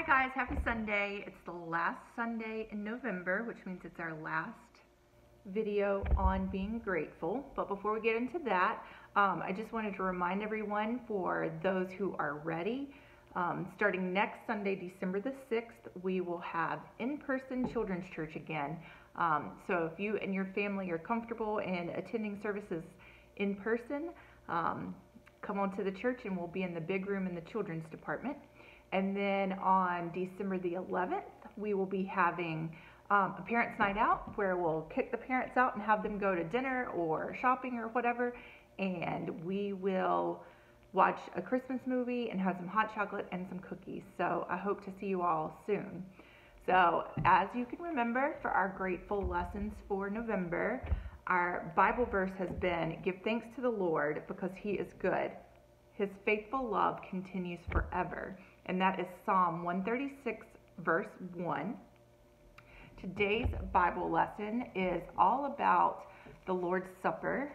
guys, happy Sunday. It's the last Sunday in November, which means it's our last video on being grateful. But before we get into that, I just wanted to remind everyone, for those who are ready, starting next Sunday, December the 6th, we will have in-person children's church again. So if you and your family are comfortable in attending services in person, come on to the church and we'll be in the big room in the children's department. And then on December the 11th, we will be having a parents' night out where we'll kick the parents out and have them go to dinner or shopping or whatever. And we will watch a Christmas movie and have some hot chocolate and some cookies. So I hope to see you all soon. So as you can remember, for our grateful lessons for November, our Bible verse has been, "Give thanks to the Lord because he is good. His faithful love continues forever." And that is Psalm 136, verse 1. Today's Bible lesson is all about the Lord's Supper.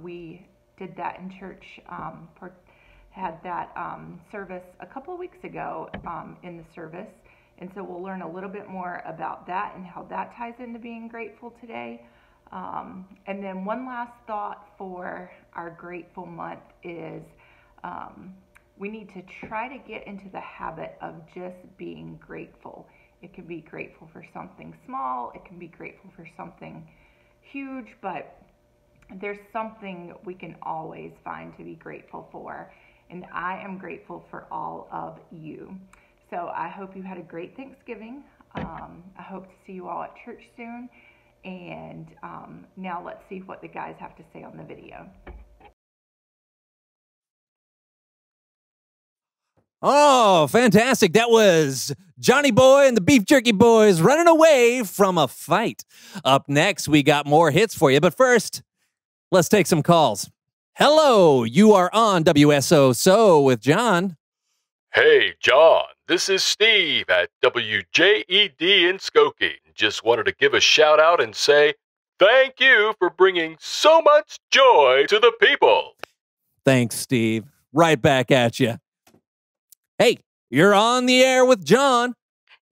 We did that in church, had that service a couple of weeks ago in the service. And so we'll learn a little bit more about that and how that ties into being grateful today. And then one last thought for our grateful month is we need to try to get into the habit of just being grateful. It can be grateful for something small, it can be grateful for something huge, but there's something we can always find to be grateful for. And I am grateful for all of you. So I hope you had a great Thanksgiving. I hope to see you all at church soon. And now let's see what the guys have to say on the video. Oh, fantastic. That was Johnny Boy and the Beef Jerky Boys running away from a fight. Up next, we got more hits for you. But first, let's take some calls. Hello, you are on WSO with John. Hey, John, this is Steve at WJED in Skokie. Just wanted to give a shout out and say thank you for bringing so much joy to the people. Thanks, Steve. Right back at you. Hey, you're on the air with John.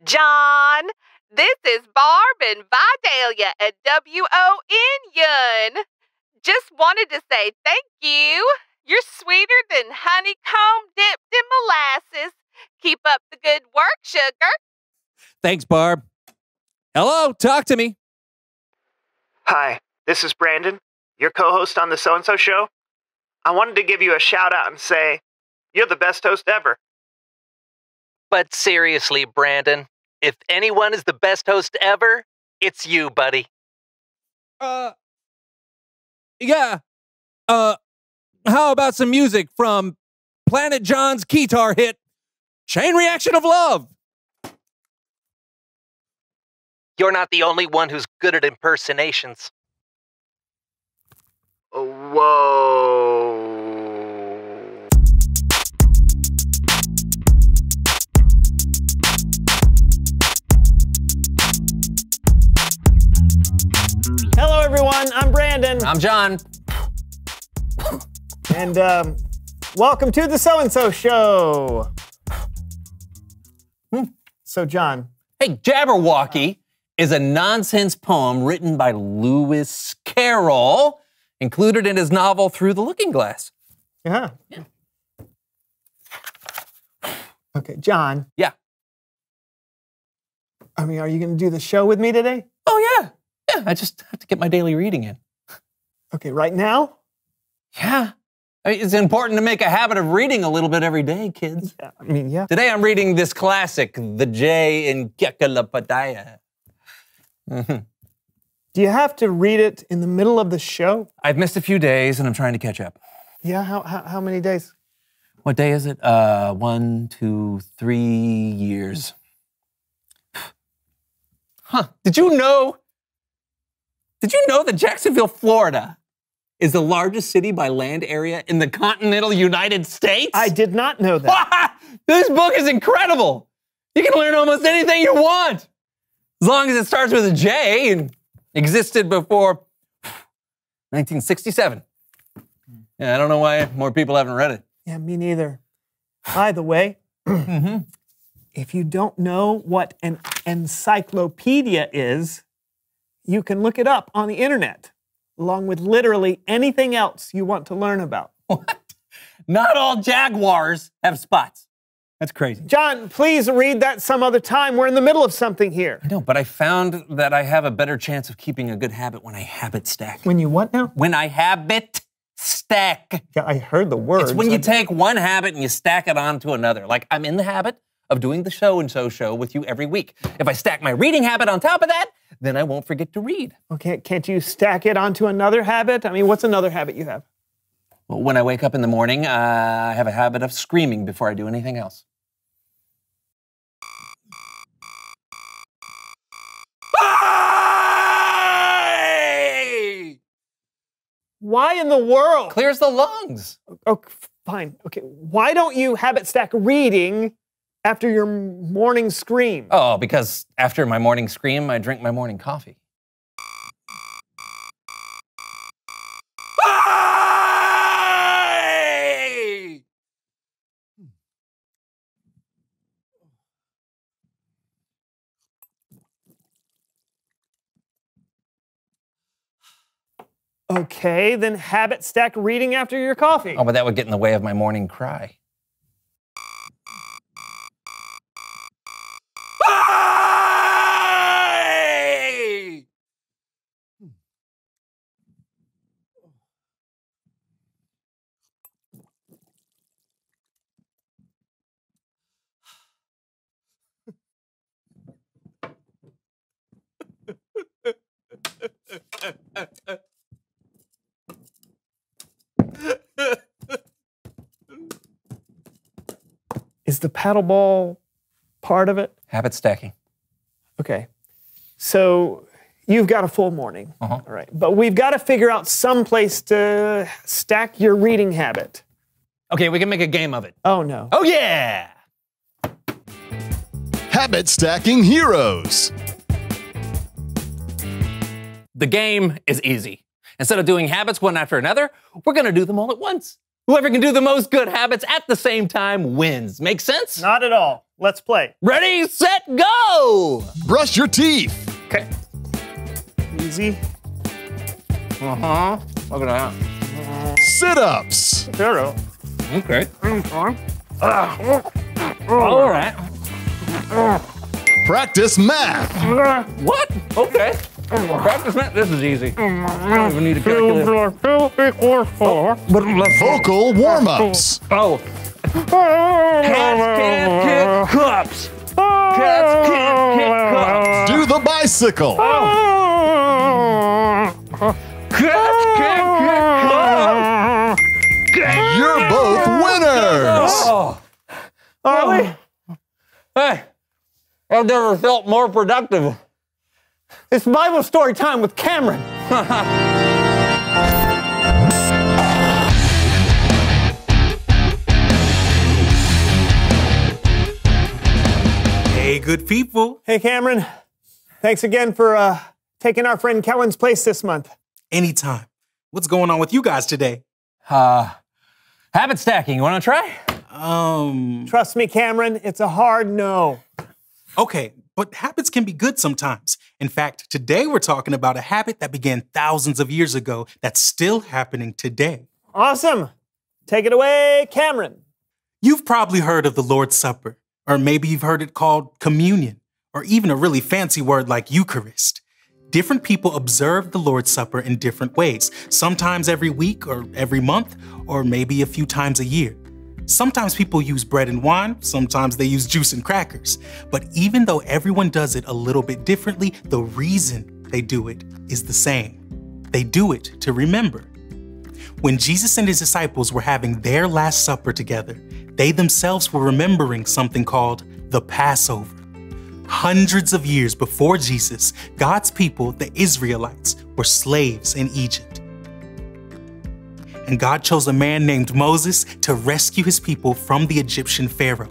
John, this is Barb and Vidalia at WON. Just wanted to say thank you. You're sweeter than honeycomb dipped in molasses. Keep up the good work, sugar. Thanks, Barb. Hello, talk to me. Hi, this is Brandon, your co-host on the So-and-So Show. I wanted to give you a shout out and say, you're the best host ever. But seriously, Brandon, if anyone is the best host ever, it's you, buddy. Yeah. How about some music from Planet John's Keytar hit, Chain Reaction of Love? You're not the only one who's good at impersonations. Whoa. Hello, everyone. I'm Brandon. I'm John. And welcome to the So-and-So Show. So, John. Hey, Jabberwocky is a nonsense poem written by Lewis Carroll, included in his novel Through the Looking Glass. Yeah. Okay, John. Yeah. I mean, are you going to do the show with me today? Oh, yeah. Yeah, I just have to get my daily reading in. Okay, right now? Yeah. I mean, it's important to make a habit of reading a little bit every day, kids. Yeah, I mean, yeah. Today I'm reading this classic, The Jay in Kekalapadaya. Do you have to read it in the middle of the show? I've missed a few days and I'm trying to catch up. Yeah, how many days? What day is it? 1, 2, 3 years. Huh. Did you know that Jacksonville, Florida is the largest city by land area in the continental United States? I did not know that. This book is incredible. You can learn almost anything you want, as long as it starts with a J and existed before 1967. Yeah, I don't know why more people haven't read it. Yeah, me neither. By the way, If you don't know what an encyclopedia is, you can look it up on the internet, along with literally anything else you want to learn about. What? Not all jaguars have spots. That's crazy. John, please read that some other time. We're in the middle of something here. I know, but I found that I have a better chance of keeping a good habit when I habit stack. When you what now? When I habit stack. Yeah, I heard the words. It's when you take one habit and you stack it onto another. Like, I'm in the habit of doing the so-and-so show with you every week. If I stack my reading habit on top of that, then I won't forget to read. Okay, can't you stack it onto another habit? I mean, what's another habit you have? Well, when I wake up in the morning, I have a habit of screaming before I do anything else. Why in the world? Clears the lungs. Oh, fine. Okay, why don't you habit stack reading after your morning scream? Oh, because after my morning scream, I drink my morning coffee. Okay, then habit stack reading after your coffee. Oh, but that would get in the way of my morning cry. Is the paddleball part of it? Habit stacking. Okay. So you've got a full morning. Uh-huh. All right. But we've got to figure out some place to stack your reading habit. Okay, we can make a game of it. Oh, no. Oh, yeah! Habit Stacking Heroes. The game is easy. Instead of doing habits one after another, we're gonna do them all at once. Whoever can do the most good habits at the same time wins. Make sense? Not at all. Let's play. Ready, set, go! Brush your teeth. Okay. Easy. Uh-huh. Look at that. Sit-ups. Zero. Okay. All right. Practice math. What? Okay. Practice math. This is easy. I don't even need a calculator. Vocal warm-ups. Oh. Cats can't kick cups. Cats can't kick cups. Do the bicycle. Cats can't kick cups. You're both winners. Really? Hey, I've never felt more productive. It's Bible story time with Cameron. Hey, good people. Hey, Cameron. Thanks again for taking our friend Kellen's place this month. Anytime. What's going on with you guys today? Habit stacking. You want to try? Trust me, Cameron, it's a hard no. Okay, but habits can be good sometimes. In fact, today we're talking about a habit that began thousands of years ago that's still happening today. Awesome. Take it away, Cameron. You've probably heard of the Lord's Supper, or maybe you've heard it called communion, or even a really fancy word like Eucharist. Different people observe the Lord's Supper in different ways, sometimes every week or every month, or maybe a few times a year. Sometimes people use bread and wine, sometimes they use juice and crackers. But even though everyone does it a little bit differently, the reason they do it is the same. They do it to remember. When Jesus and his disciples were having their Last Supper together, they themselves were remembering something called the Passover. Hundreds of years before Jesus, God's people, the Israelites, were slaves in Egypt. And God chose a man named Moses to rescue his people from the Egyptian Pharaoh.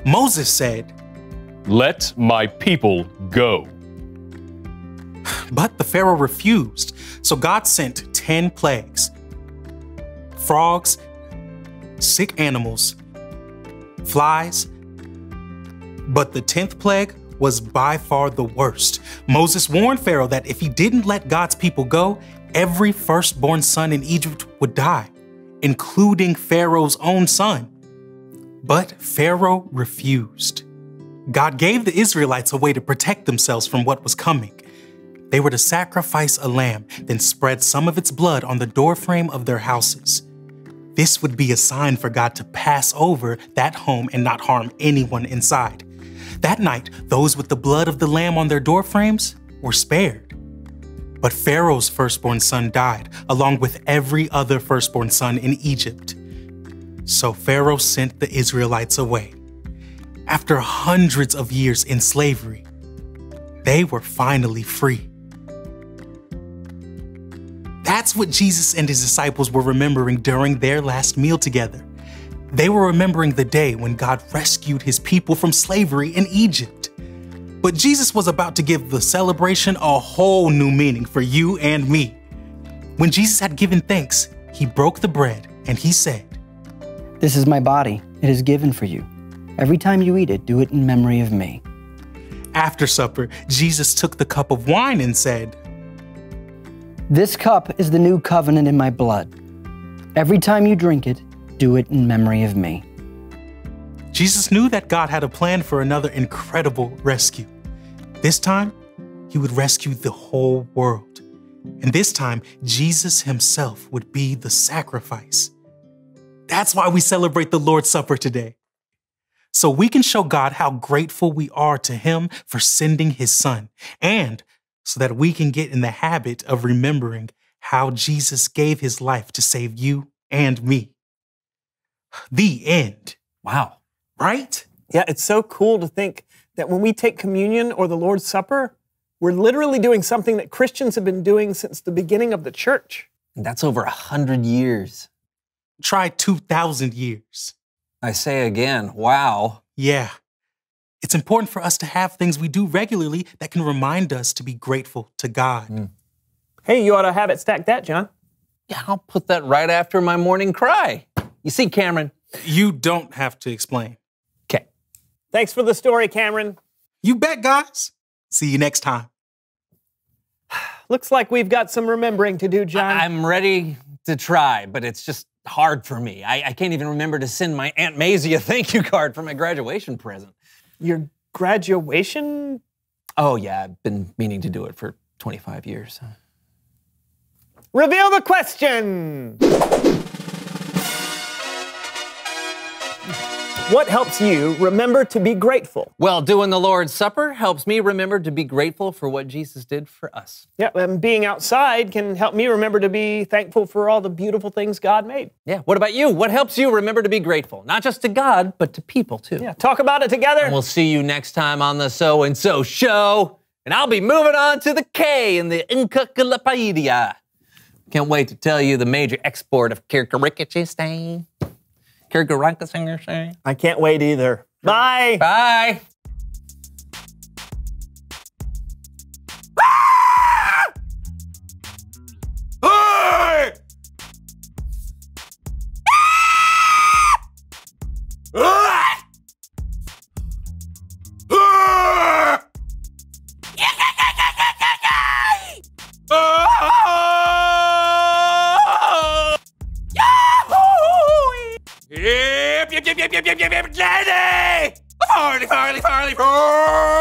Moses said, Let my people go. but the Pharaoh refused, so God sent 10 plagues. Frogs, sick animals, flies. But the 10th plague was by far the worst. Moses warned Pharaoh that if he didn't let God's people go, every firstborn son in Egypt would die, including Pharaoh's own son. But Pharaoh refused. God gave the Israelites a way to protect themselves from what was coming. They were to sacrifice a lamb, then spread some of its blood on the doorframe of their houses. This would be a sign for God to pass over that home and not harm anyone inside. That night, those with the blood of the lamb on their doorframes were spared. But Pharaoh's firstborn son died, along with every other firstborn son in Egypt. So Pharaoh sent the Israelites away. After hundreds of years in slavery, they were finally free. That's what Jesus and his disciples were remembering during their last meal together. They were remembering the day when God rescued his people from slavery in Egypt. But Jesus was about to give the celebration a whole new meaning for you and me. When Jesus had given thanks, he broke the bread and he said, "This is my body. It is given for you. Every time you eat it, do it in memory of me." After supper, Jesus took the cup of wine and said, "This cup is the new covenant in my blood. Every time you drink it, do it in memory of me." Jesus knew that God had a plan for another incredible rescue. This time, he would rescue the whole world. And this time, Jesus himself would be the sacrifice. That's why we celebrate the Lord's Supper today. So we can show God how grateful we are to him for sending his son, and so that we can get in the habit of remembering how Jesus gave his life to save you and me. The end. Wow. Right? Yeah, it's so cool to think that when we take communion or the Lord's Supper, we're literally doing something that Christians have been doing since the beginning of the church. And that's over 100 years. Try 2,000 years. I say again, wow. Yeah. It's important for us to have things we do regularly that can remind us to be grateful to God. Hey, you ought to have it stack that, John. Yeah, I'll put that right after my morning cry. You see, Cameron? You don't have to explain. Okay. Thanks for the story, Cameron. You bet, guys. See you next time. Looks like we've got some remembering to do, John. I'm ready to try, but it's just hard for me. I can't even remember to send my Aunt Maisie a thank you card for my graduation present. Your graduation? Oh, yeah, I've been meaning to do it for 25 years. Reveal the question! What helps you remember to be grateful? Well, doing the Lord's Supper helps me remember to be grateful for what Jesus did for us. Yeah, and being outside can help me remember to be thankful for all the beautiful things God made. Yeah, what about you? What helps you remember to be grateful? Not just to God, but to people too. Yeah, talk about it together. And we'll see you next time on the So and So Show. And I'll be moving on to the K in the Encyclopedia. Can't wait to tell you the major export of Kirkarikachistain. Kirkarikachistain. I can't wait either. Bye. Bye. Yep, Daddy! Farley, Farley, Farley, Farley!